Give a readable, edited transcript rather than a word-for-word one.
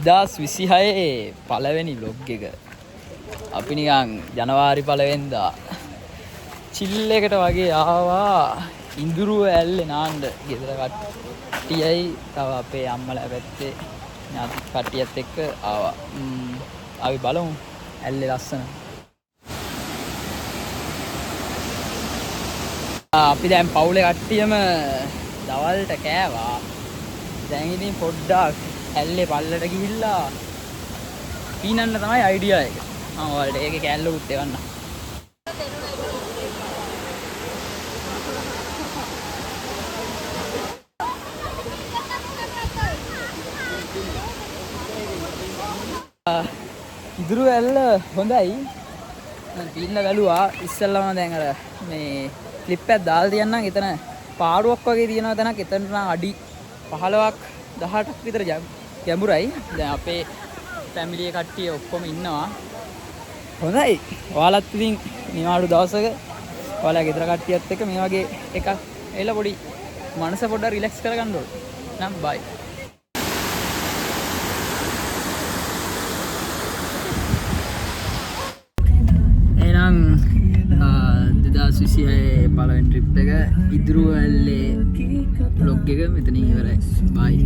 2026 පළවෙනි vlog එක. අපි නිකන් ජනවාරි පළවෙනිදා chill එකට වගේ ආවා ඉඳුරුව ඇල්ලේ නාන්න ගෙදර කට්ටියයි තව අපේ අම්මලා පැත්තේ ඥාති කට්ටියත් එක්ක ආවා. අපි බලමු ඇල්ලේ ලස්සන. අපි දැන් පවුලේ කට්ටියම දවල්ට කෑවා. දැන් ඉතින් පොඩ්ඩක් ඇල්ලේ පල්ලට ගිහිල්ලා පීනන්න තමයි අයිඩියා එක. මම ඔයාලට ඒකේ කෑල්ලකුත් එවන්න. ඉදුරු ඇල්ල හොඳයි. මම පීන්න බැලුවා ඉස්සෙල්ලාම දැන් අර මේ ක්ලිප් එකක් දාලා තියන්නම්. එතන පාරුවක් වගේ තියෙනවා තැනක්. එතන නම් අඩි 15ක් 18ක් විතර ගැඹුරයි. දැන් අපේ ෆැමිලි එක කට්ටිය ඔක්කොම ඉන්නවා. හොඳයි. ඔයාලත් ඉතින් නිවාඩු දවසක ඔයාලා ගෙදර කට්ටියත් එක්ක මේ වගේ එකක් එලා පොඩි මනස පොඩ්ඩක් රිලැක්ස් කරගන්න ඕන. නම් බයි. එහෙනම් 2026 පළවෙනි ට්‍රිප් එක ඉදිරිය ඇල්ලේ vlog එක මෙතනින් ඉවරයි. බයි.